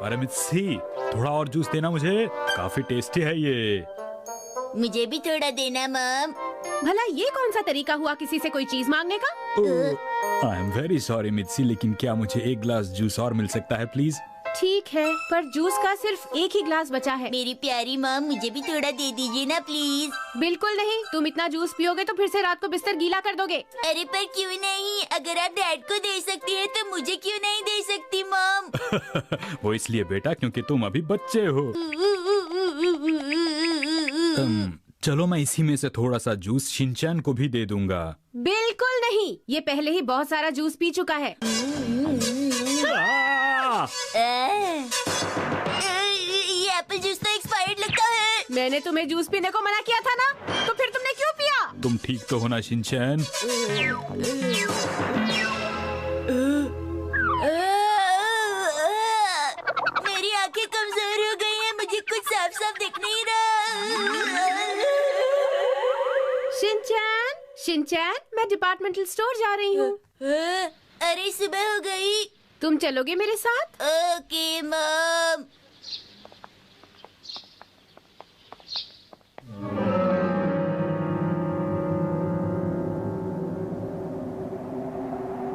अरे मित्सी, थोड़ा और जूस देना मुझे, काफी टेस्टी है ये। मुझे भी थोड़ा देना मॉम। भला ये कौन सा तरीका हुआ किसी से कोई चीज मांगने का? आई एम वेरी सॉरी मित्सी, लेकिन क्या मुझे एक ग्लास जूस और मिल सकता है प्लीज? ठीक है, पर जूस का सिर्फ एक ही ग्लास बचा है। मेरी प्यारी मॉम, मुझे भी थोड़ा दे दीजिए ना प्लीज। बिल्कुल नहीं, तुम इतना जूस पियोगे तो फिर से रात को बिस्तर गीला कर दोगे। अरे पर क्यों नहीं, अगर आप डैड को दे सकती है तो मुझे क्यों नहीं दे सकती मॉम? वो इसलिए बेटा क्योंकि तुम अभी बच्चे हो। चलो मैं इसी में से थोड़ा सा जूस शिनचैन को भी दे दूंगा। बिल्कुल नहीं, ये पहले ही बहुत सारा जूस पी चुका है। ये एप्पल जूस तो एक्सपायर्ड लगता है। मैंने तुम्हें जूस पीने को मना किया था ना, तो फिर तुमने क्यों पिया? तुम ठीक तो हो ना शिनचैन? मेरी आंखें कमजोर हो गई हैं, मुझे कुछ साफ साफ दिख नहीं रहा। शिनचैन, शिनचैन, मैं डिपार्टमेंटल स्टोर जा रही हूँ। अरे सुबह हो गई। तुम चलोगे मेरे साथ? Okay mom.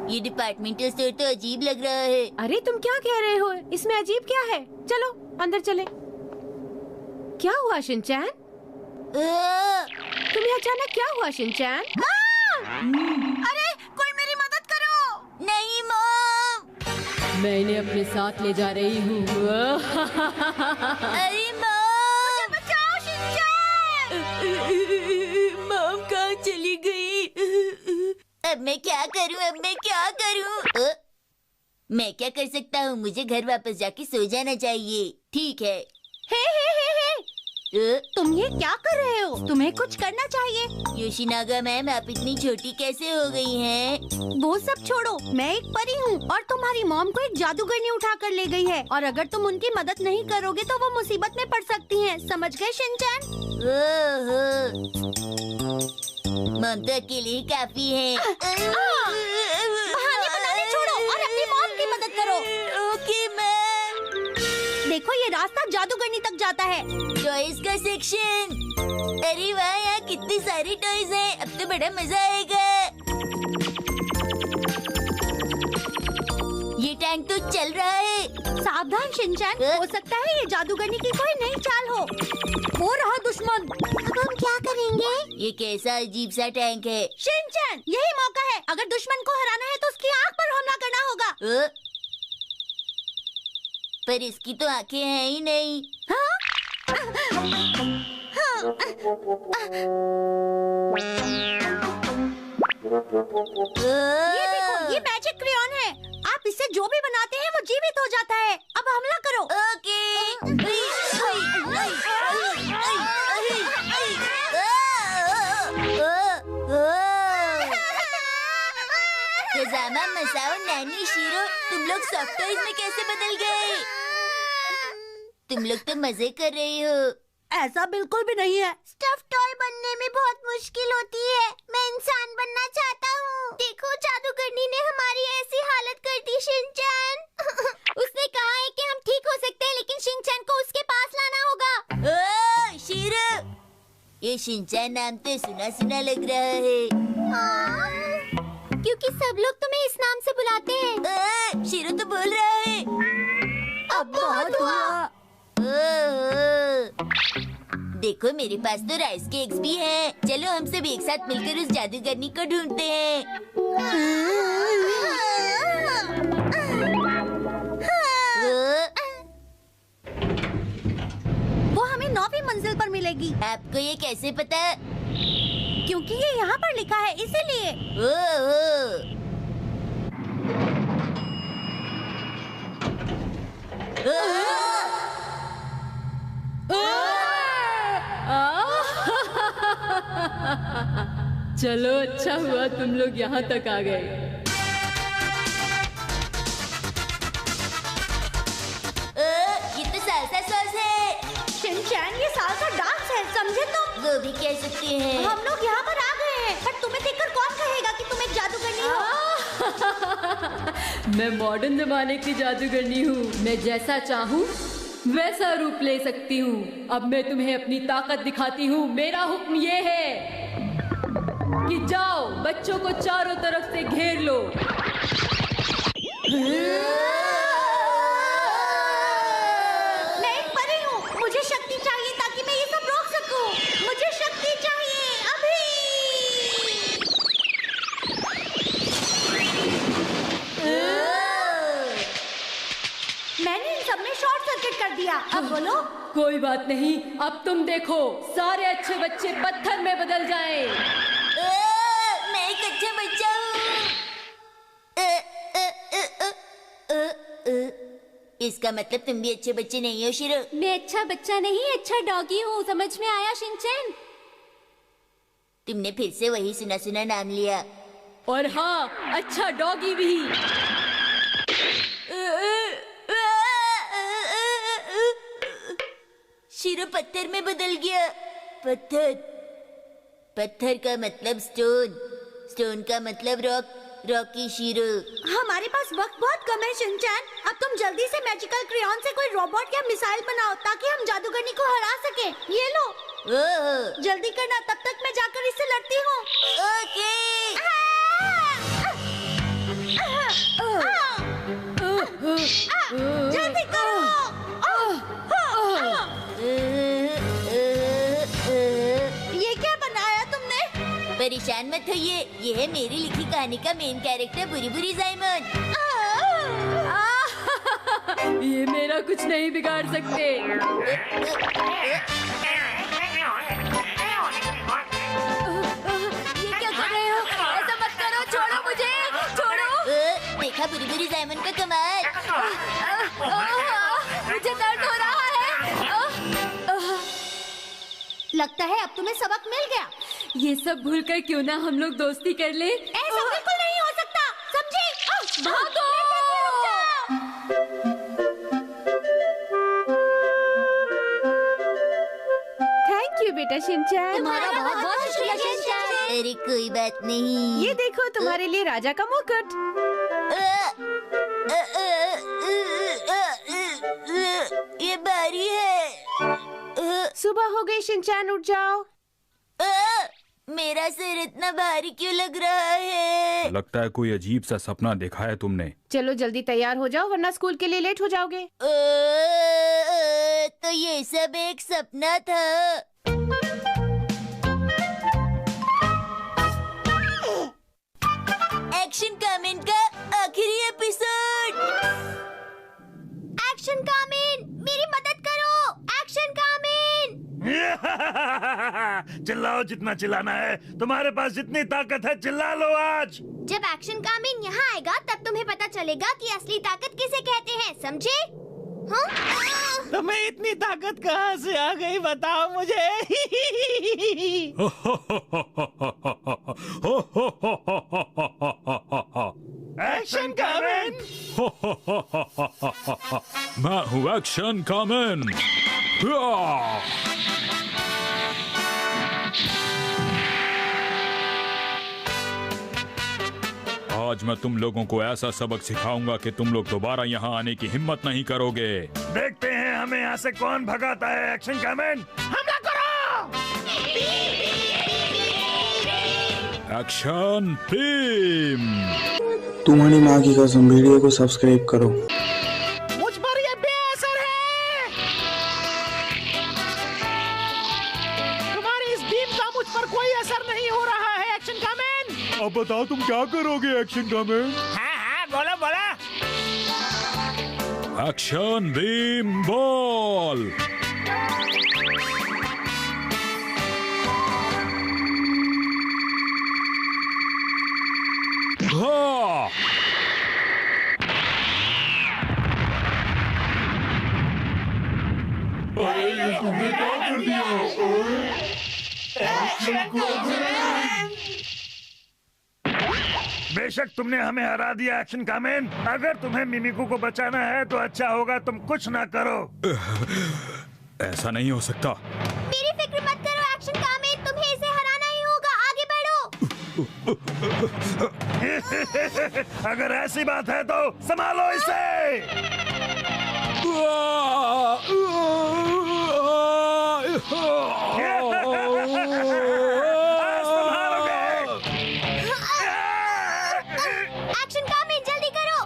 ये डिपार्टमेंटल स्टोर तो अजीब लग रहा है। अरे तुम क्या कह रहे हो, इसमें अजीब क्या है? चलो अंदर चले। क्या हुआ शिनचैन? तुम्हें अचानक क्या हुआ शिनचैन? अरे कोई मेरी मदद करो। नहीं मॉम। मैं इन्हें अपने साथ ले जा रही हूँ। अरे मॉम, मुझे बचाओ शिनचैन। मॉम कहाँ चली गई? अब मैं क्या करूँ? मैं क्या कर सकता हूँ? मुझे घर वापस जाके सो जाना चाहिए। ठीक है। हे, तुम ये क्या कर रहे हो? तुम्हें कुछ करना चाहिए। योशिनागा मैम, आप इतनी छोटी कैसे हो गई हैं? वो सब छोड़ो, मैं एक परी हूँ और तुम्हारी मॉम को एक जादूगरनी उठा कर ले गई है, और अगर तुम उनकी मदद नहीं करोगे तो वो मुसीबत में पड़ सकती हैं। समझ गए शिनचैन? मॉम तो अकेले ही काफी है। बहाने बनाने छोड़ो और अपनी मॉम की मदद करो। Okay ma'am. देखो ये रास्ता जादूगरनी तक जाता है। टॉयज का सेक्शन। अरे वाह, यहाँ कितनी सारी टॉयज हैं। अब तो बड़ा मजा आएगा। ये टैंक तो चल रहा है। सावधान शिनचैन, हो सकता है ये जादूगरनी की कोई नई चाल हो रहा दुश्मन। अब हम क्या करेंगे? ये कैसा अजीब सा टैंक है? शिनचैन, यही मौका है। अगर दुश्मन को हराना है तो उसकी आँख पर हमला करना होगा। पर इसकी तो आंखें हैं ही नहीं। ये देखो, ये मैजिक क्रेयॉन है। आप इससे जो भी बनाते हैं वो जीवित हो जाता है। अब हमला करो। ओके। खजामा, मसाओ, नैनी, शीरो, तुम लोग सॉफ्ट टॉयज में कैसे बदल गए? तुम लोग तो मजे कर रहे हो। ऐसा बिल्कुल भी नहीं है। स्टफ टॉय बनने में बहुत मुश्किल होती है। मैं इंसान बनना चाहता हूँ। देखो, जादूगरनी ने हमारी ऐसी हालत कर दी शिनचैन। उसने कहा है कि हम ठीक हो सकते हैं, लेकिन शिनचैन को उसके पास लाना होगा। शीरो, ये शिनचैन नाम तो सुना सुना लग रहा है। क्योंकि सब लोग तुम्हें इस नाम से बुलाते हैं। शीरो तो बोल रहा है। अब बहुत हुआ। देखो, मेरे पास तो राइस केक्स भी हैं। चलो हम सब एक साथ मिलकर उस जादूगरनी को ढूंढते हैं। वो हमें 9वीं मंजिल पर मिलेगी। आपको ये कैसे पता? क्योंकि ये यहाँ पर लिखा है, इसीलिए। चलो अच्छा हुआ तुम लोग यहाँ तक आ गए। ये तो साल्सा सॉस है। शिनचैन, ये साल्सा डांस है, समझे तुम? वो भी कह सकते हैं। हम लोग यहाँ पर आ गए हैं, पर तुम्हें देखकर कौन कहेगा कि तुम एक जादूगरनी हो? मैं मॉडर्न जमाने की जादूगरनी हूँ। मैं जैसा चाहूँ वैसा रूप ले सकती हूँ। अब मैं तुम्हें अपनी ताकत दिखाती हूँ। मेरा हुक्म ये है कि जाओ, बच्चों को चारों तरफ से घेर लो। मैं एक परी हूँ, मुझे शक्ति चाहिए ताकि मैं ये सब रोक सकूं। मुझे शक्ति चाहिए अभी। मैंने इन सब में शॉर्ट सर्किट कर दिया। अब बोलो। कोई बात नहीं, अब तुम देखो, सारे अच्छे बच्चे पत्थर में बदल जाएं। मैं एक अच्छा बच्चा हूँ। इसका मतलब तुम भी अच्छे बच्चे नहीं हो शिरो। मैं अच्छा बच्चा नहीं, अच्छा डॉगी हूँ। समझ में आया शिनचैन? तुमने फिर से वही सुना सुना नाम लिया। और हाँ, अच्छा डॉगी भी। शिरो पत्थर में बदल गया। पत्थर का मतलब स्टोन, स्टोन का मतलब रॉक, रॉकी शिरो। हमारे पास वक्त बहुत कम है शिनचैन। अब तुम जल्दी से मैजिकल क्रेयॉन से कोई रोबोट या मिसाइल बनाओ ताकि हम जादूगरनी को हरा सके। ये लो। ओह, जल्दी करना, तब तक मैं जाकर इससे लड़ती हूँ। ओके। जल्दी करो। ये क्या बनाया तुमने? परेशान मत होइए, ये है मेरी लिखी कहानी का मेन कैरेक्टर बुरी बुरी जाइमन। ये मेरा कुछ नहीं बिगाड़ सकते। ये क्या कर रहे हो? ऐसा मत करो, छोड़ो मुझे, छोड़ो। देखा बुरी बुरी जाइमन का कमाल। मुझे दर्द हो रहा है। लगता है अब तुम्हें सबक मिल गया। ये सब भूलकर क्यों ना हम लोग दोस्ती कर ले। ऐसा बिल्कुल नहीं हो सकता, समझे? भागो! थैंक यू बेटा शिनचैन। तुम्हारा बहुत बहुत शुक्रिया शिनचैन। अरे कोई बात नहीं। ये देखो तुम्हारे लिए राजा का मुकुट। ये भारी है। सुबह हो गई शिनचैन, उठ जाओ। मेरा सिर इतना भारी क्यों लग रहा है? लगता है कोई अजीब सा सपना देखा है तुमने। चलो जल्दी तैयार हो जाओ वरना स्कूल के लिए लेट हो जाओगे। तो ये सब एक सपना था। एक्शन कमेंट का आखिरी एपिसोड। एक्शन कामिन, मेरी मदद करो। एक्शन कामिन। चिल्लाओ जितना चिल्लाना है, तुम्हारे पास जितनी ताकत है चिल्ला लो आज। जब एक्शन कामिन यहाँ आएगा तब तुम्हें पता चलेगा कि असली ताकत किसे कहते हैं, समझे? हाँ? तुम्हें इतनी ताकत कहाँ से आ गई बताओ मुझे। Action comment. मैं हूँ एक्शन कामन। आज मैं तुम लोगों को ऐसा सबक सिखाऊंगा कि तुम लोग दोबारा यहाँ आने की हिम्मत नहीं करोगे। देखते हैं हमें यहाँ से कौन भगाता है। एक्शन कमेंट, हमला करो। Action team. तुम्हारी माँ की कसम, वीडियो को सब्सक्राइब करो। मुझ पर ये बेअसर है। तुम्हारी इस बीम का मुझ पर कोई असर नहीं हो रहा है एक्शन कामन। अब बताओ तुम क्या करोगे एक्शन कामन? हाँ हाँ बोलो बोलो। Action beam ball. हाँ। बेशक तुमने हमें हरा दिया एक्शन कमेंट। अगर तुम्हें मिमिको को बचाना है तो अच्छा होगा तुम कुछ ना करो। ऐसा नहीं हो सकता। मेरी फिक्र मत करो एक्शन कामिन, तुम्हें इसे हराना ही होगा। आगे बढ़ो। अगर ऐसी बात है तो संभालो इसे। एक्शन कामिन, जल्दी करो।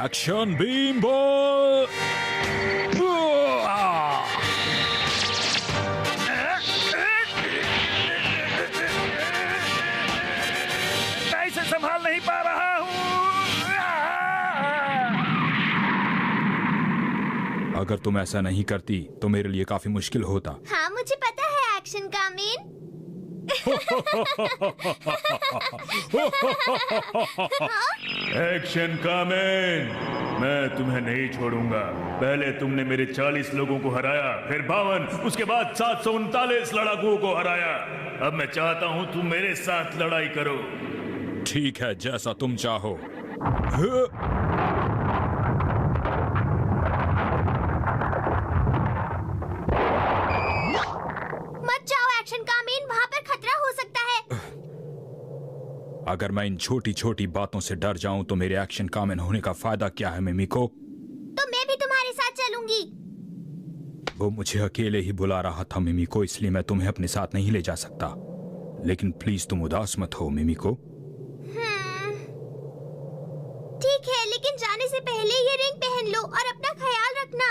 Action beam ball. मैं इसे संभाल नहीं पा रहा हूँ। अगर तुम ऐसा नहीं करती तो मेरे लिए काफी मुश्किल होता। हाँ, मुझे पता है एक्शन कामिन। एक्शन कामेन, मैं तुम्हें नहीं छोड़ूंगा। पहले तुमने मेरे 40 लोगों को हराया, फिर 52, उसके बाद 739 लड़ाकुओं को हराया। अब मैं चाहता हूं तुम मेरे साथ लड़ाई करो। ठीक है, जैसा तुम चाहो। मत जाओ एक्शन कामिन, वहाँ पर खतरा हो सकता है। अगर मैं इन छोटी छोटी बातों से डर जाऊं तो मेरे एक्शन कामेन होने का फायदा क्या है मिमिको? तो मैं भी तुम्हारे साथ चलूंगी। वो मुझे अकेले ही बुला रहा था मिमिको, इसलिए मैं तुम्हें अपने साथ नहीं ले जा सकता। लेकिन प्लीज तुम उदास मत हो मिमिको। ठीक है, लेकिन जाने से पहले ये रिंग पहन लो और अपना ख्याल रखना।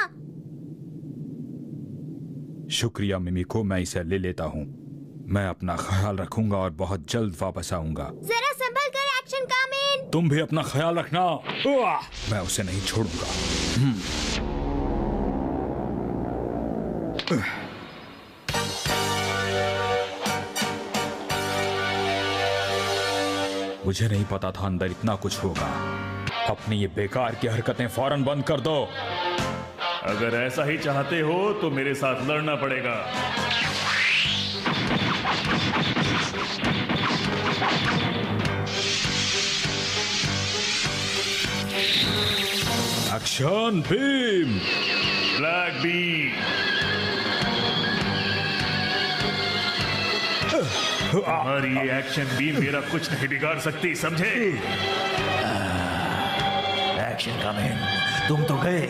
शुक्रिया मिमिको, मैं इसे ले लेता हूँ। मैं अपना ख्याल रखूंगा और बहुत जल्द वापस आऊंगा। जरा संभल कर एक्शन कामिन। तुम भी अपना ख्याल रखना। मैं उसे नहीं छोड़ूंगा। मुझे नहीं पता था अंदर इतना कुछ होगा। अपनी ये बेकार की हरकतें फौरन बंद कर दो। अगर ऐसा ही चाहते हो तो मेरे साथ लड़ना पड़ेगा। Action beam. Black beam. तुम्हारी ये एक्शन बीम मेरा कुछ नहीं बिगाड़ सकती, समझे? एक्शन कामेन, तुम तो गए।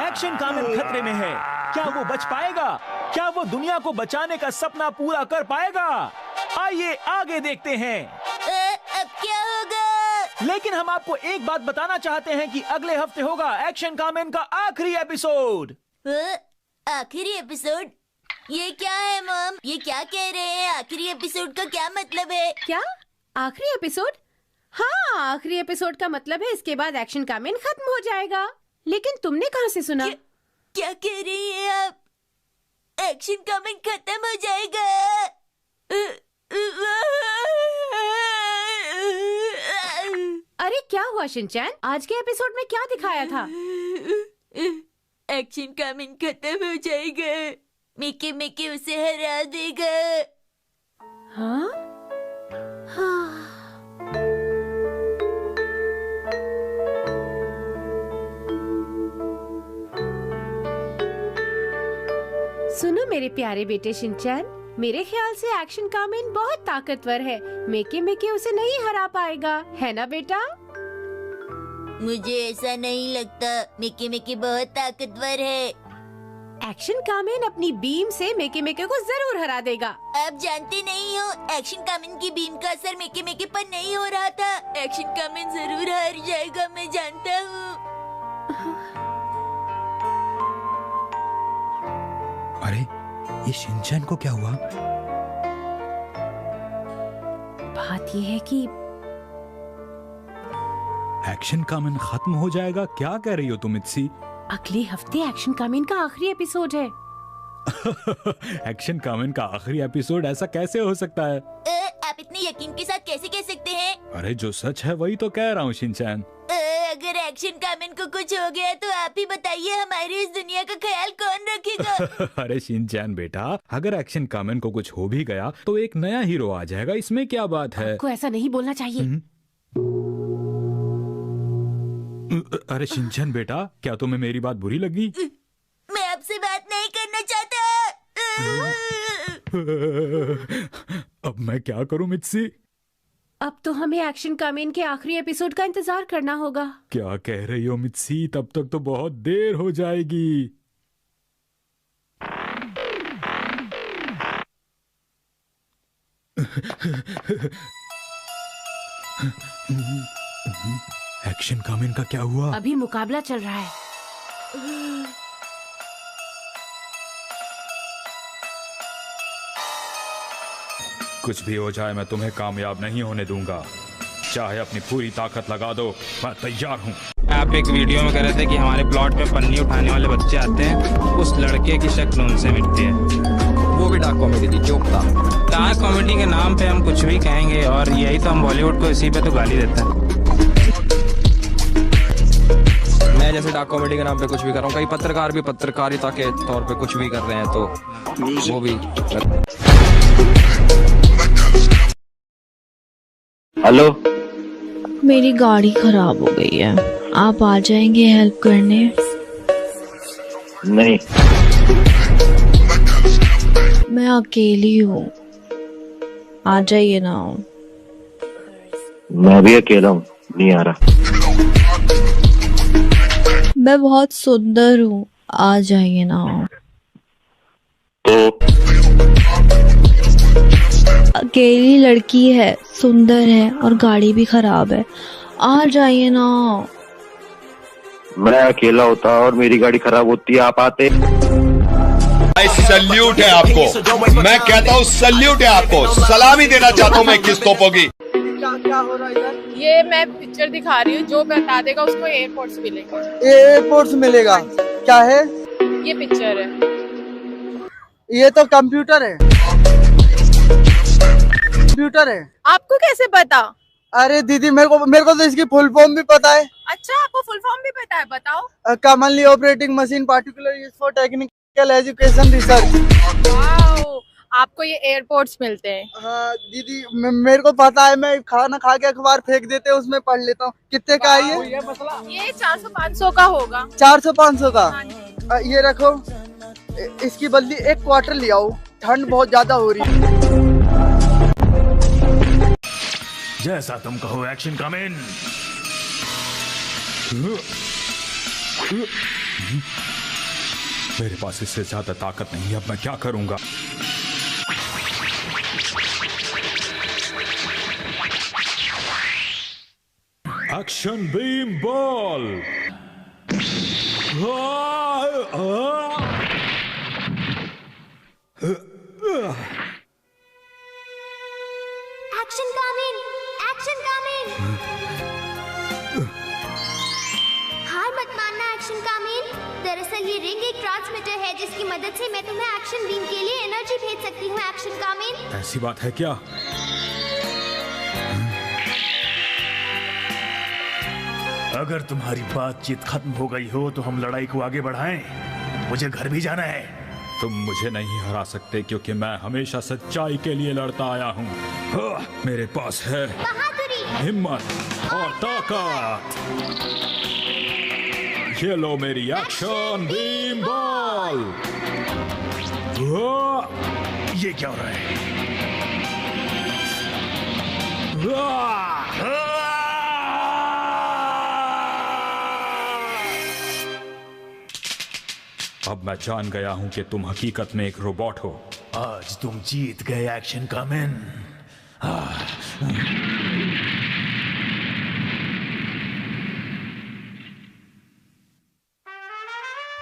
एक्शन कामेन खतरे में है। क्या वो बच पाएगा? क्या वो दुनिया को बचाने का सपना पूरा कर पाएगा? आइए आगे देखते हैं। अब क्या होगा? लेकिन हम आपको एक बात बताना चाहते हैं कि अगले हफ्ते होगा एक्शन कामेन का आखिरी एपिसोड। आखिरी एपिसोड? ये क्या है मॉम? ये क्या कह रहे हैं? आखिरी एपिसोड का क्या मतलब है? क्या आखिरी एपिसोड? हाँ, आखिरी एपिसोड का मतलब है इसके बाद एक्शन कामिन खत्म हो जाएगा। लेकिन तुमने कहाँ से सुना? क्या कह रही हैं आप? एक्शन कामिन खत्म हो जाएगा? अरे क्या हुआ शिनचैन? आज के एपिसोड में क्या दिखाया था? एक्शन कामिन खत्म हो जाएगा। मिकी मिकी उसे हरा देगा। हाँ? हाँ। सुनो मेरे प्यारे बेटे शिनचैन, मेरे ख्याल से एक्शन कामिन बहुत ताकतवर है। मिकी मिकी उसे नहीं हरा पाएगा, है ना बेटा? मुझे ऐसा नहीं लगता। मिकी मिकी बहुत ताकतवर है। एक्शन कामिन अपनी बीम से मिकी मिकी को जरूर हरा देगा। आप जानते नहीं हो, एक्शन कामिन की बीम का असर मिकी मिकी पर नहीं हो रहा था। एक्शन कामिन जरूर हार जाएगा, मैं जानता हूँ। अरे ये शिनचैन को क्या हुआ? बात ये है कि एक्शन कामिन खत्म हो जाएगा? क्या कह रही हो तुम इत्सी? अगले हफ्ते एक्शन कामिन का आखिरी एपिसोड है। एक्शन कामिन का आखिरी एपिसोड? ऐसा कैसे हो सकता है? आप इतने यकीन के साथ कैसे कह सकते हैं? अरे जो सच है वही तो कह रहा हूँ शिनचैन। अगर एक्शन कामिन को कुछ हो गया तो आप ही बताइए, हमारी इस दुनिया का ख्याल कौन रखेगा? अरे शिनचैन बेटा, अगर एक्शन कामिन को कुछ हो भी गया तो एक नया हीरो आ जाएगा, इसमें क्या बात है? आपको ऐसा नहीं बोलना चाहिए। अरे शिनचैन बेटा, क्या तुम्हें मेरी बात बुरी लगी? मैं आपसे बात नहीं करना चाहता। अब मैं क्या करूं मित्सी? अब तो हमें एक्शन कामेन के आखिरी एपिसोड का इंतजार करना होगा। क्या कह रही हो मित्सी? तब तक तो बहुत देर हो जाएगी। एक्शन कामेन का क्या हुआ? अभी मुकाबला चल रहा है। कुछ भी हो जाए मैं तुम्हें कामयाब नहीं होने दूंगा। चाहे अपनी पूरी ताकत लगा दो, मैं तैयार हूँ। आप एक वीडियो में कह रहे थे कि हमारे प्लॉट में पन्नी उठाने वाले बच्चे आते हैं, उस लड़के की शक्ल उनसे मिलती है। वो भी डार्क कॉमेडी थी, जोक था। डार्क कॉमेडी के नाम पे हम कुछ भी कहेंगे और यही तो हम बॉलीवुड को इसी पे तो गाली देते हैं। मैं जैसे डार्क कॉमेडी के नाम पे कुछ भी कर रहा हूँ, कई पत्रकार भी पत्रकारिता के तौर पे कुछ भी कर रहे हैं, तो वो भी। हेलो, मेरी गाड़ी खराब हो गई है, आप आ जाएंगे हेल्प करने? नहीं, मैं अकेली हूँ, आ जाइए ना। मैं भी अकेला हूँ, नहीं आ रहा। मैं बहुत सुंदर हूँ, आ जाइए ना। तो अकेली लड़की है, सुंदर है और गाड़ी भी खराब है, आ जाइए ना। मैं अकेला होता और मेरी गाड़ी खराब होती, आप आते। सल्यूट है आपको, मैं कहता हूँ सल्यूट है आपको, सलामी देना चाहता हूँ मैं किस तोपों की। क्या हो रहा है इधर? ये मैं पिक्चर दिखा रही हूँ, जो बता देगा उसको एयरपोर्ट्स मिलेगा। एयरपोर्ट्स मिलेगा? क्या है ये? पिक्चर है। ये तो कंप्यूटर है। कंप्यूटर है। आपको कैसे पता? अरे दीदी, मेरे को तो इसकी फुल फॉर्म भी पता है। अच्छा, आपको फुल फॉर्म भी पता है? बताओ। Commonly operating machine particular use for technical education research. Wow, आपको ये एयरपोर्ट्स मिलते हैं? हाँ दीदी, मेरे को पता है, मैं खाना खा के अखबार फेंक देते हैं, उसमें पढ़ लेता हूँ। कितने का है ये 400-500 का होगा। 400-500 का? ये रखो, इसकी बदली 1 क्वार्टर ले आओ, ठंड बहुत ज्यादा हो रही है। जैसा तुम कहो एक्शन कामेन। मेरे पास इससे ज्यादा ताकत नहीं है, अब मैं क्या करूंगा? Action beam ball. Action come on, action come on. हार मत मानना एक्शन कामेन। दरअसल ये रिंग एक ट्रांसमीटर है जिसकी मदद से मैं तुम्हें एक्शन बीम के लिए एनर्जी भेज सकती हूँ एक्शन कामेन। ऐसी बात है क्या? अगर तुम्हारी बातचीत खत्म हो गई हो तो हम लड़ाई को आगे बढ़ाएं। मुझे घर भी जाना है। तुम मुझे नहीं हरा सकते क्योंकि मैं हमेशा सच्चाई के लिए लड़ता आया हूँ। मेरे पास है बहादुरी, हिम्मत और ताकत। ये लो मेरी एक्शन बीम बॉल। ये क्या हो रहा है? अब मैं जान गया हूं कि तुम हकीकत में एक रोबोट हो। आज तुम जीत गए एक्शन कामेन।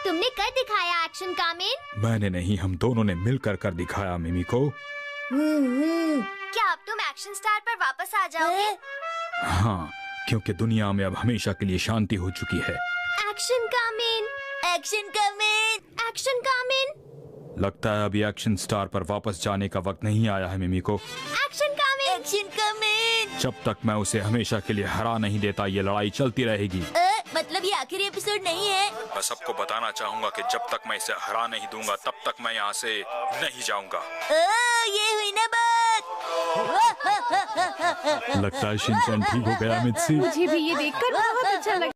तुमने कर दिखाया एक्शन कामेन। मैंने नहीं, हम दोनों ने मिलकर कर दिखाया मिमिको। क्या अब तुम एक्शन स्टार पर वापस आ जाओगे? हाँ, क्योंकि दुनिया में अब हमेशा के लिए शांति हो चुकी है। Action come on, action come on, action come on. लगता है अभी एक्शन स्टार पर वापस जाने का वक्त नहीं आया है मिमिको। Action come on, action कामेन। जब तक मैं उसे हमेशा के लिए हरा नहीं देता ये लड़ाई चलती रहेगी। मतलब ये आखिरी एपिसोड नहीं है? मैं सबको बताना चाहूंगा कि जब तक मैं इसे हरा नहीं दूंगा तब तक मैं यहाँ से नहीं जाऊंगा। ये हुई ना बात। लगता है शिनचैन ठीक हो गया मित्सी। मुझे भी ये देखकर बहुत अच्छा लगा।